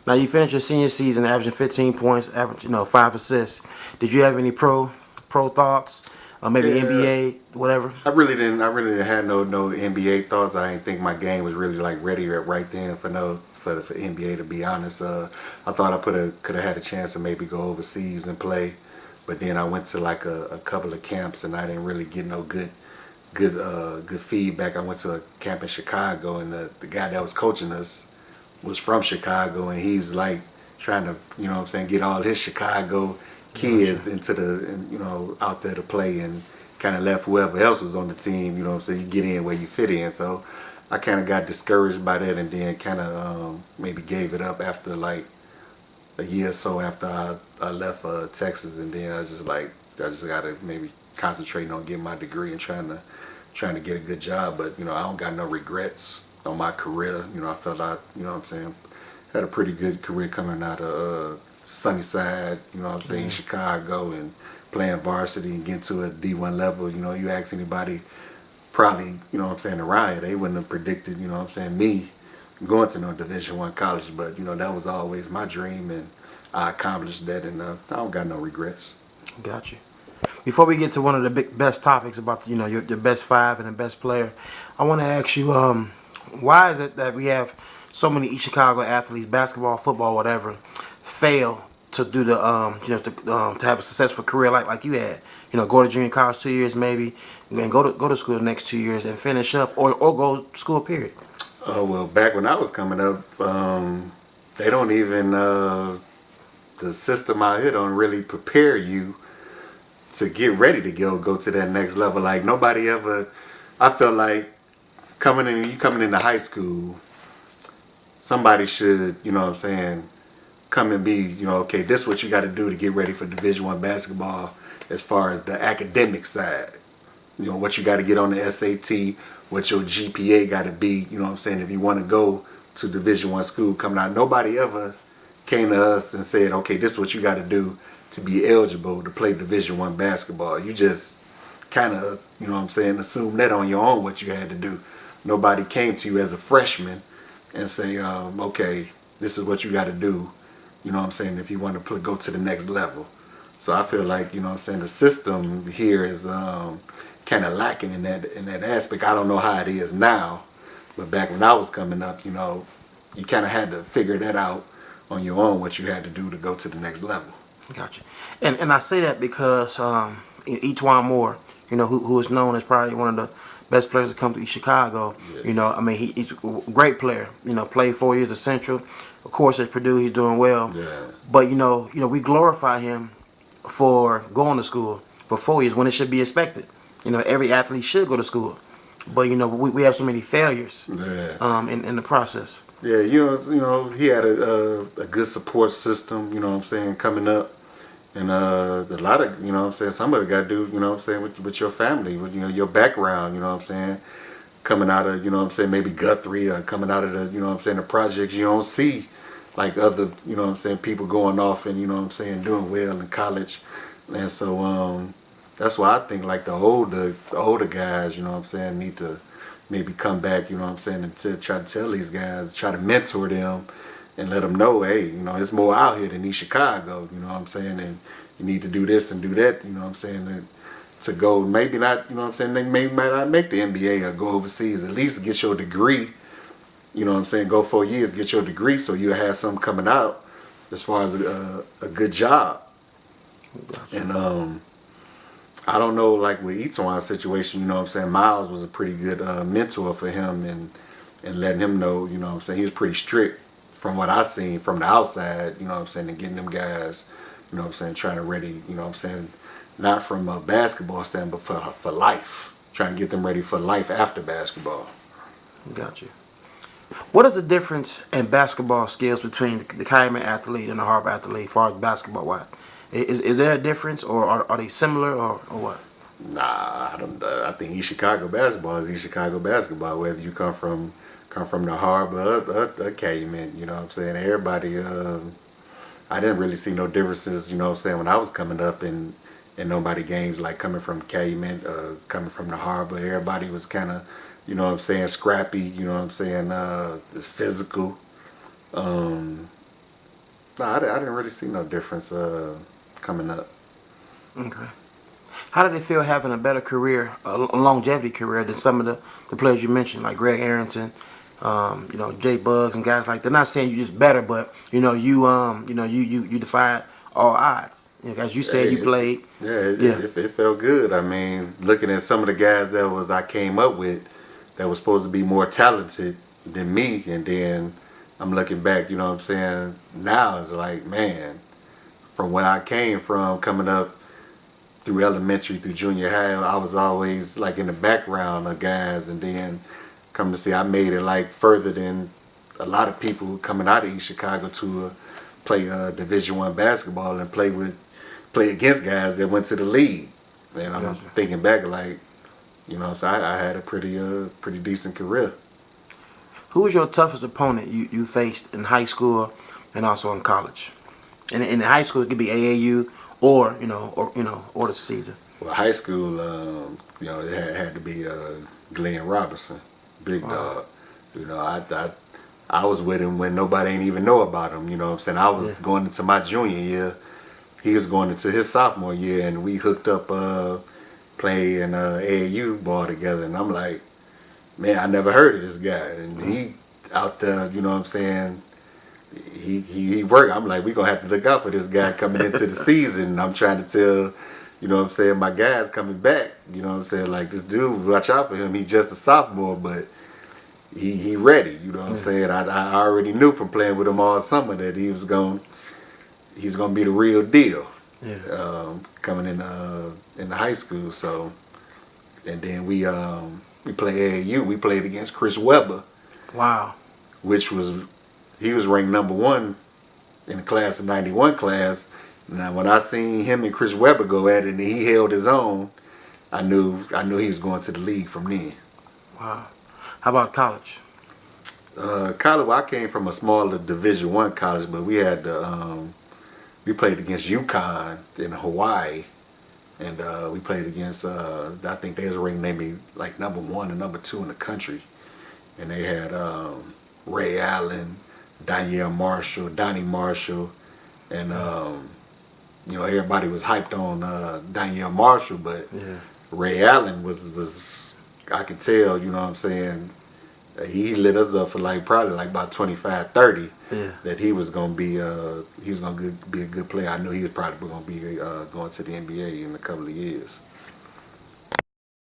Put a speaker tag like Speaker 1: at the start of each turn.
Speaker 1: Now you finished your senior season averaging 15 points, average 5 assists. Did you have any pro thoughts? Maybe
Speaker 2: Yeah,
Speaker 1: NBA, whatever.
Speaker 2: I really didn't have no NBA thoughts. I didn't think my game was really like ready right then for for NBA. To be honest, I thought I could have had a chance to maybe go overseas and play, but then I went to like a couple of camps and I didn't really get no good feedback. I went to a camp in Chicago and the guy that was coaching us was from Chicago and he was like trying to get all his Chicago
Speaker 1: Gotcha.
Speaker 2: kids into out there to play and kind of left whoever else was on the team. You get in where you fit in. So I kind of got discouraged by that and then kind of maybe gave it up after like a year or so after I left Texas and then I was just like I just got to maybe concentrating on getting my degree and trying to get a good job. But I don't got no regrets on my career. I felt like had a pretty good career coming out of Sunnyside.
Speaker 1: Yeah.
Speaker 2: Chicago and playing varsity and getting to a D1 level. You ask anybody probably around here, they wouldn't have predicted me going to no Division 1 college. But that was always my dream and I accomplished that and I don't got no regrets.
Speaker 1: Gotcha. Before we get to one of the best topics about your best five and the best player, I want to ask you, why is it that we have so many East Chicago athletes, basketball, football, whatever, fail to do the to have a successful career like you had? Go to junior college 2 years maybe, and go to school the next 2 years and finish up, or go to school period.
Speaker 2: Oh well, back when I was coming up, they don't even the system out here don't really prepare you to get ready to go to that next level. Like nobody ever. I felt like coming into high school, somebody should come and be okay. This is what you got to do to get ready for Division 1 basketball as far as the academic side. What you got to get on the SAT, what your GPA got to be. If you want to go to Division 1 school coming out, nobody ever came to us and said, okay, this is what you got to do to be eligible to play Division 1 basketball. You just kind of assume that on your own what you had to do. Nobody came to you as a freshman and say, okay, this is what you got to do. If you want to go to the next level. So I feel like the system here is kind of lacking in that aspect. I don't know how it is now, but back when I was coming up, you kind of had to figure that out on your own what you had to do to go to the next level.
Speaker 1: Gotcha. And I say that because Etwan Moore, who is known as probably one of the best players to come to East Chicago.
Speaker 2: Yeah.
Speaker 1: I mean, he's a great player. Played 4 years at Central. Of course, at Purdue, he's doing well.
Speaker 2: Yeah.
Speaker 1: But we glorify him for going to school for 4 years when it should be expected. Every athlete should go to school. But we have so many failures
Speaker 2: Yeah.
Speaker 1: in the process.
Speaker 2: Yeah, he had a good support system, coming up. And a lot of, some of it got to do, with your family, with, your background, coming out of, maybe Guthrie or coming out of the, the projects. You don't see like other, people going off and, doing well in college. And so that's why I think like the older guys, need to maybe come back, and to try to tell these guys, try to mentor them and let them know, hey, it's more out here than East Chicago, and you need to do this and do that, to go, maybe not, they might not make the NBA or go overseas, at least get your degree, go 4 years, get your degree so you have something coming out as far as a good job. And I don't know, like with Eton's situation, Miles was a pretty good mentor for him and letting him know, he was pretty strict from what I seen from the outside, and getting them guys, trying to ready, not from a basketball stand, but for life, trying to get them ready for life after basketball.
Speaker 1: Gotcha. What is the difference in basketball skills between the Calumet athlete and the Harvard athlete, as far as basketball wise? Is there a difference, or are they similar, or what?
Speaker 2: Nah, I don't. I think East Chicago basketball is East Chicago basketball. Whether you come from the Harbor or Calumet, Everybody. I didn't really see no differences. When I was coming up in nobody games like coming from Calumet, coming from the Harbor. Everybody was kind of, scrappy. Physical. Um, No, I didn't really see no difference coming up.
Speaker 1: Okay. How did it feel having a better career, a longevity career than some of the players you mentioned, like Greg Arrington, Jay Bugs and guys like that? Not saying you just better, but you defied all odds. As you said,
Speaker 2: Hey,
Speaker 1: you played.
Speaker 2: yeah,
Speaker 1: Yeah.
Speaker 2: it felt good. I mean, looking at some of the guys that was I came up with that was supposed to be more talented than me, and then I'm looking back, you know what I'm saying? Now it's like, man, from where I came from, coming up through elementary, through junior high, I was always like in the background of guys, and then come to see I made it like further than a lot of people coming out of East Chicago to play Division I basketball and play against guys that went to the league. And I'm
Speaker 1: Gotcha.
Speaker 2: thinking back like, so I had a pretty decent career.
Speaker 1: Who was your toughest opponent you faced in high school and also in college? In high school, it could be AAU or the season.
Speaker 2: Well, high school, it had to be Glenn Robinson, big
Speaker 1: Wow.
Speaker 2: dog. You know, I was with him when nobody ain't even know about him. You know what I'm saying? I
Speaker 1: Yeah.
Speaker 2: was going into my junior year. He was going into his sophomore year, and we hooked up playing AAU ball together. And I'm like, man, I never heard of this guy. And he out there, you know what I'm saying? He worked. I'm like, we gonna have to look out for this guy coming into the season. And I'm trying to tell, you know what I'm saying, my guys coming back. You know what I'm saying? Like this dude, watch out for him. He just a sophomore, but he ready. You know what I'm
Speaker 1: Yeah.
Speaker 2: saying? I already knew from playing with him all summer that he's gonna be the real deal.
Speaker 1: Yeah.
Speaker 2: Coming in the high school. So and then we played AAU. We played against Chris Webber,
Speaker 1: Wow.
Speaker 2: which was he was ranked number one in the class of '91 class. Now when I seen him and Chris Webber go at it and he held his own, I knew he was going to the league from then.
Speaker 1: Wow. How about college?
Speaker 2: College, well, I came from a smaller Division I college, but we played against UConn in Hawaii, and we played against I think they was ranked maybe like number one and number two in the country, and they had Ray Allen, Danielle Marshall, Donnie Marshall, and everybody was hyped on Danielle Marshall, but
Speaker 1: Yeah.
Speaker 2: Ray Allen was I could tell, you know what I'm saying, he lit us up for like probably like about 25, 30
Speaker 1: Yeah.
Speaker 2: that he was gonna be a good player. I knew he was probably gonna be going to the NBA in a couple of years.